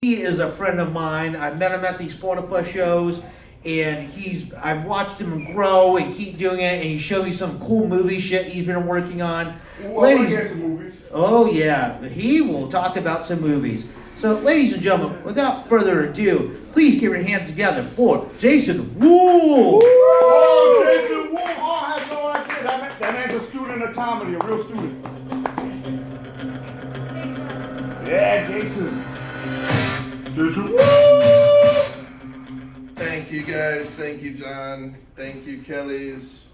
He is a friend of mine. I met him at these Spotify shows, and I've watched him grow and keep doing it, and he showed me some cool movie shit he's been working on. Well, ladies, get to movies. Oh yeah, he will talk about some movies. So, ladies and gentlemen, without further ado, please give your hands together for Jason Wool. Oh, Jason Wool. Oh, I had no idea. That man's a student of comedy, a real student. Yeah, Jason. Jason Wool. Thank you guys. Thank you, John. Thank you, Kelly's.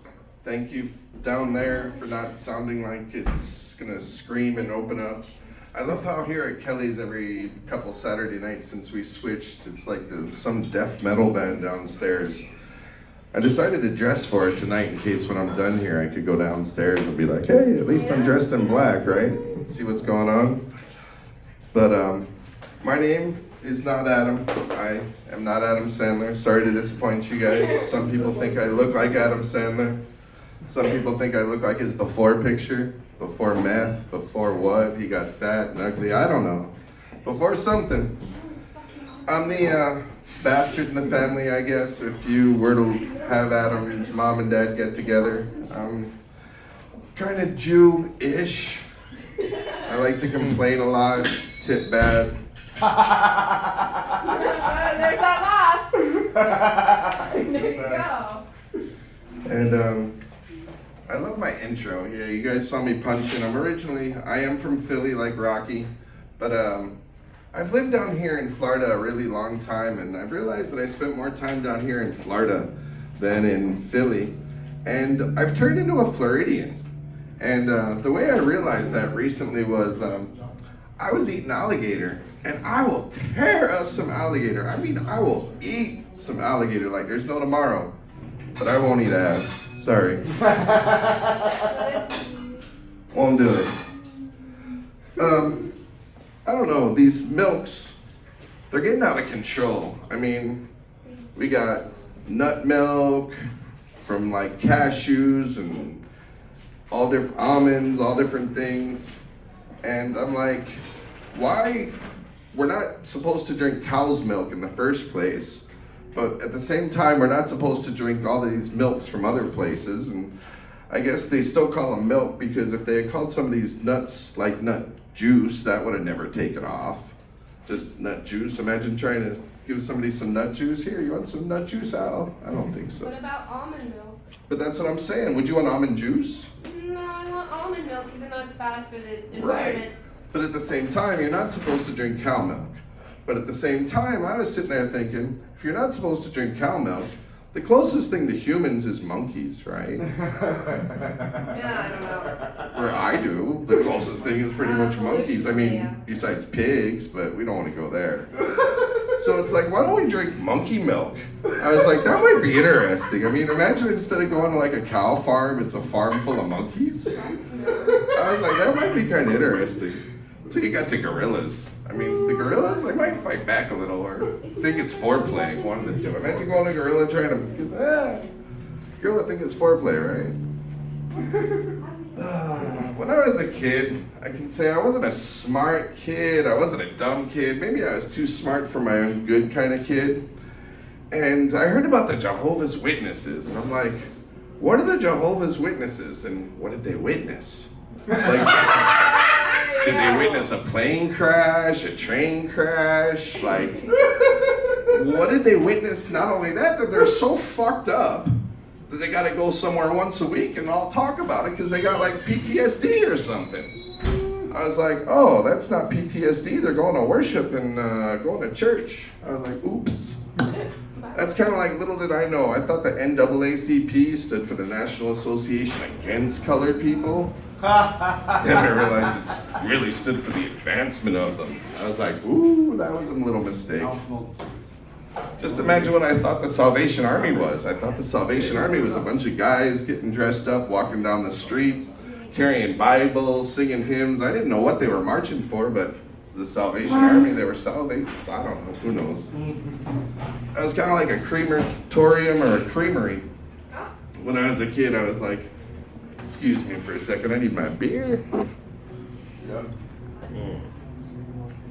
Thank you down there for not sounding like it's gonna scream and open up. I love how here at Kelly's every couple Saturday nights since we switched, it's like some death metal band downstairs. I decided to dress for it tonight in case when I'm done here I could go downstairs and be like, hey, at least I'm dressed in black, right? See what's going on. But my name is not Adam. I am not Adam Sandler. Sorry to disappoint you guys. Some people think I look like Adam Sandler. Some people think I look like his before picture. Before meth, before what? He got fat and ugly, I don't know. Before something. I'm the bastard in the family, I guess, if you were to have Adam's mom and dad get together. I'm kind of Jew-ish. I like to complain a lot, tip bad. There's that laugh. There you go. And I love my intro. Yeah, you guys saw me punching. I am from Philly like Rocky, but I've lived down here in Florida a really long time, and I've realized that I spent more time down here in Florida than in Philly, and I've turned into a Floridian. And the way I realized that recently was I was eating alligator, and I will tear up some alligator. I mean, I will eat some alligator like there's no tomorrow, but I won't eat ass. Sorry. Won't do it. I don't know, these milks, they're getting out of control. I mean, we got nut milk from like cashews and all different almonds, all different things. And I'm like, why? We're not supposed to drink cow's milk in the first place. But at the same time, we're not supposed to drink all of these milks from other places. And I guess they still call them milk because if they had called some of these nuts like nut juice, that would have never taken off. Just nut juice. Imagine trying to give somebody some nut juice. Here, you want some nut juice, Al? I don't think so. What about almond milk? But that's what I'm saying. Would you want almond juice? No, I want almond milk, even though it's bad for the environment. Right. But at the same time, you're not supposed to drink cow milk. But at the same time, I was sitting there thinking, if you're not supposed to drink cow milk, the closest thing to humans is monkeys, right? Yeah, I don't know. Or I do. The closest thing is pretty much monkeys. I mean, besides pigs, but we don't want to go there. So it's like, why don't we drink monkey milk? I was like, that might be interesting. I mean, imagine instead of going to like a cow farm, it's a farm full of monkeys. I was like, that might be kind of interesting. Until you got to gorillas. I mean, the gorillas, they might fight back a little or think it's foreplay, one of the two. Imagine going to a gorilla trying to, gorilla think it's foreplay, right? When I was a kid, I can say I wasn't a smart kid, I wasn't a dumb kid. Maybe I was too smart for my own good kind of kid. And I heard about the Jehovah's Witnesses, and I'm like, what are the Jehovah's Witnesses, and what did they witness? Like, did they witness a plane crash, a train crash? Like, what did they witness? Not only that they're so fucked up that they gotta go somewhere once a week and all talk about it because they got like PTSD or something. I was like, oh, that's not PTSD. They're going to worship and going to church. I was like, oops. That's kind of like, little did I know. I thought the NAACP stood for the National Association Against Colored People. Then I realized it really stood for the advancement of them. I was like, ooh, that was a little mistake. Just imagine what I thought the Salvation Army was. I thought the Salvation Army was a bunch of guys getting dressed up, walking down the street, carrying Bibles, singing hymns. I didn't know what they were marching for, but the Salvation Army, they were salvaged. I don't know, who knows. That was kind of like a crematorium or a creamery. When I was a kid, I was like, excuse me for a second, I need my beer. Yeah.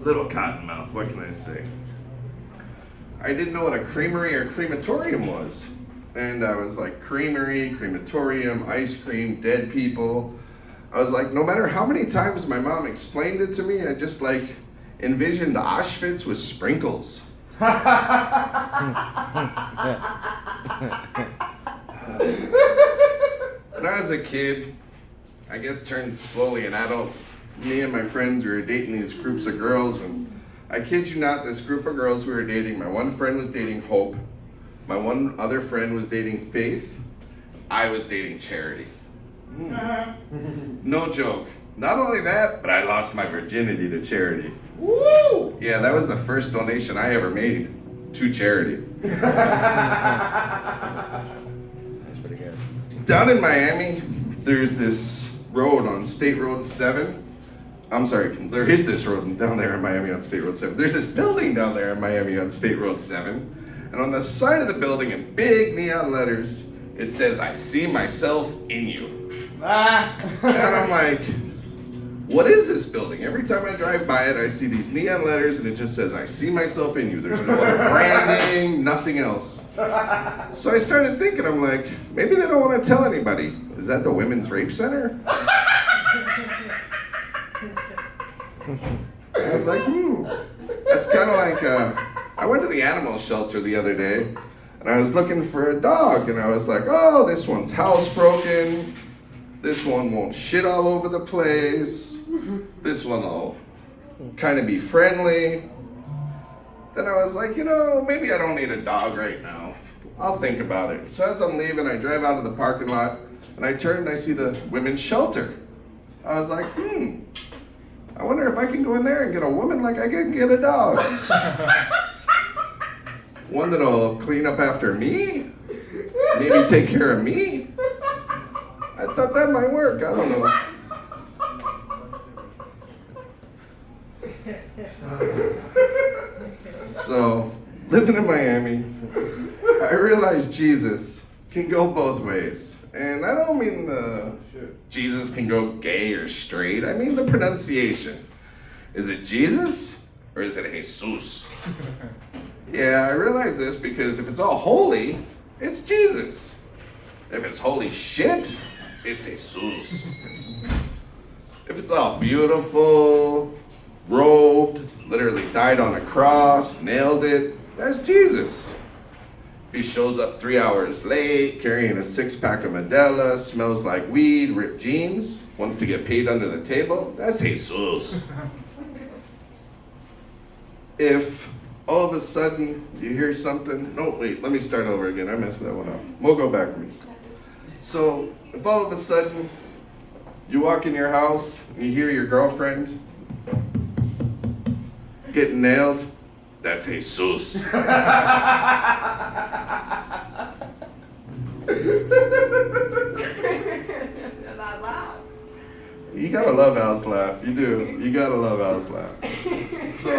Little cottonmouth, what can I say? I didn't know what a creamery or crematorium was. And I was like, creamery, crematorium, ice cream, dead people. I was like, no matter how many times my mom explained it to me, I just like envisioned Auschwitz with sprinkles. When I was a kid, I guess turned slowly an adult, me and my friends, we were dating these groups of girls, and I kid you not, this group of girls we were dating, my one friend was dating Hope, my one other friend was dating Faith, I was dating Charity. No joke. Not only that, but I lost my virginity to Charity. Woo! Yeah, that was the first donation I ever made to charity. That's pretty good. Down in Miami, there's this road on State Road 7. I'm sorry, there is this road down there in Miami on State Road 7. There's this building down there in Miami on State Road 7. And on the side of the building in big neon letters, it says, "I see myself in you." And I'm like, what is this building? Every time I drive by it, I see these neon letters and it just says, "I see myself in you." There's no other branding, nothing else. So I started thinking, I'm like, maybe they don't want to tell anybody. Is that the Women's Rape Center? I was like, That's kind of like, I went to the animal shelter the other day and I was looking for a dog and I was like, oh, this one's housebroken. This one won't shit all over the place. This one will kind of be friendly. Then I was like, maybe I don't need a dog right now. I'll think about it. So as I'm leaving, I drive out of the parking lot and I turn and I see the women's shelter. I was like, I wonder if I can go in there and get a woman like I can get a dog. One that'll clean up after me, maybe take care of me. I thought that might work, I don't know. So, living in Miami, I realized Jesus can go both ways. And I don't mean Jesus can go gay or straight. I mean the pronunciation. Is it Jesus or is it Jesus? Yeah, I realize this because if it's all holy, it's Jesus. If it's holy shit, it's Jesus. If it's all beautiful, robed, literally died on a cross, nailed it, that's Jesus. If he shows up 3 hours late, carrying a 6-pack of Modelo, smells like weed, ripped jeans, wants to get paid under the table, that's Jesus. If all of a sudden you hear something, no, wait, let me start over again, I messed that one up. We'll go backwards. So, if all of a sudden you walk in your house and you hear your girlfriend getting nailed, that's Jesus. That loud. You gotta love Al's laugh. You do. You gotta love Al's laugh. So,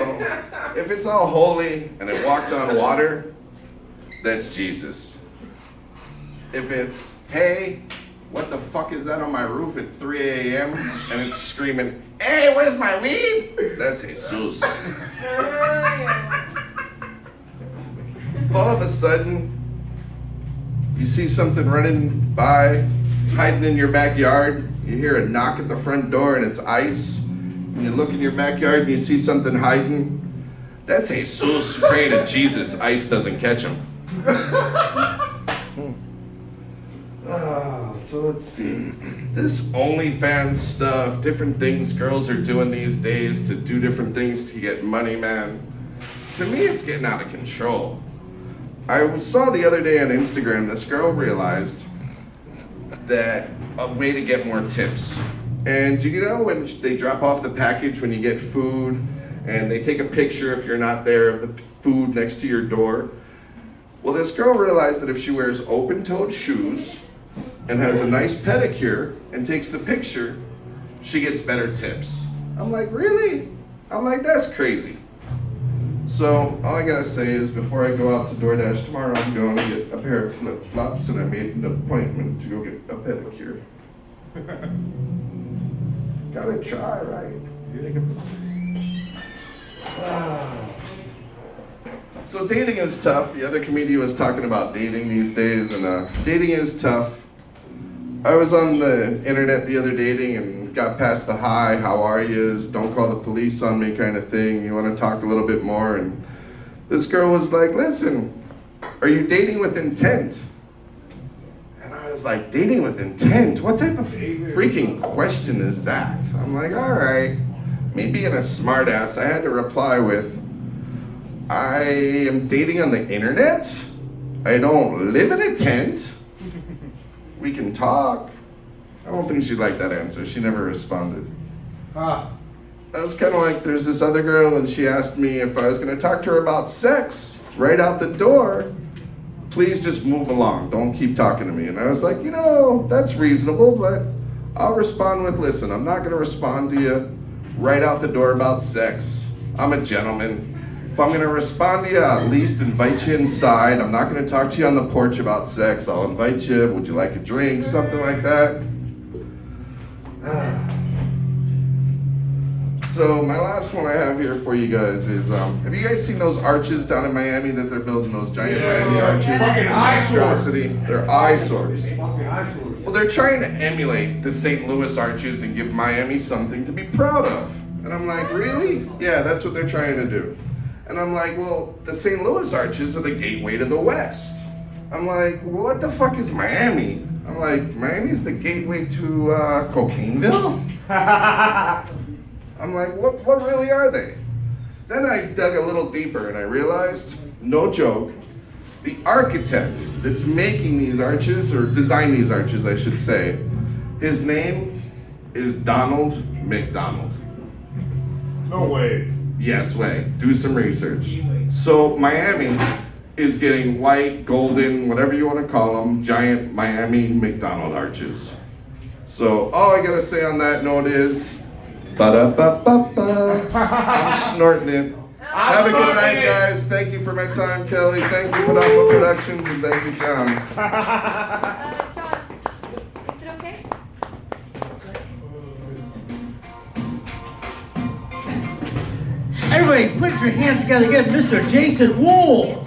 if it's all holy and it walked on water, that's Jesus. If it's, hey, what the fuck is that on my roof at 3 a.m. and it's screaming, hey, where's my weed? That's Jesus. If all of a sudden you see something running by, hiding in your backyard, you hear a knock at the front door and it's Ice, and you look in your backyard and you see something hiding, that's Jesus praying to Jesus Ice doesn't catch him. So let's see. This OnlyFans stuff, different things girls are doing these days to do different things to get money, man. To me, it's getting out of control. I saw the other day on Instagram, this girl realized that a way to get more tips. And when they drop off the package when you get food, and they take a picture if you're not there of the food next to your door. Well, this girl realized that if she wears open-toed shoes and has a nice pedicure and takes the picture, she gets better tips. I'm like, really? I'm like, that's crazy. So all I gotta say is before I go out to DoorDash tomorrow, I'm going to get a pair of flip-flops and I made an appointment to go get a pedicure. Gotta try, right? So dating is tough. The other comedian was talking about dating these days, and dating is tough. I was on the internet the other day and got past the hi, how are yous, don't call the police on me kind of thing. You want to talk a little bit more? And this girl was like, listen, are you dating with intent? And I was like, dating with intent? What type of freaking question is that? I'm like, all right. Me being a smartass, I had to reply with, I am dating on the internet. I don't live in a tent. We can talk. I don't think she liked that answer. She never responded. Ah. That was kind of like there's this other girl and she asked me if I was going to talk to her about sex right out the door. Please just move along. Don't keep talking to me. And I was like, that's reasonable, but I'll respond with, listen, I'm not going to respond to you right out the door about sex. I'm a gentleman. If I'm going to respond to you, I'll at least invite you inside. I'm not going to talk to you on the porch about sex. I'll invite you. Would you like a drink? Something like that. So my last one I have here for you guys is, have you guys seen those arches down in Miami that they're building, those giant Miami arches? Fucking eyesores. Monstrosity. They're eyesores. Fucking eyesores. Well, they're trying to emulate the St. Louis arches and give Miami something to be proud of. And I'm like, really? Yeah, that's what they're trying to do. And I'm like, well, the St. Louis arches are the gateway to the West. I'm like, well, what the fuck is Miami? I'm like, Miami's the gateway to Cocaineville? I'm like, what really are they? Then I dug a little deeper and I realized, no joke, the architect that's making these arches, or designed these arches, I should say, his name is Donald McDonald. No way. Yes way. Do some research. So Miami is getting white, golden, whatever you want to call them, giant Miami McDonald arches. So all I gotta say on that note is, ba-da-ba-ba-ba. I'm snorting it. Have a good night, guys. Thank you for my time, Kelly. Thank you for Alpha Productions, and thank you, John. John, is it okay? Everybody, put your hands together again, Mr. Jason Wool.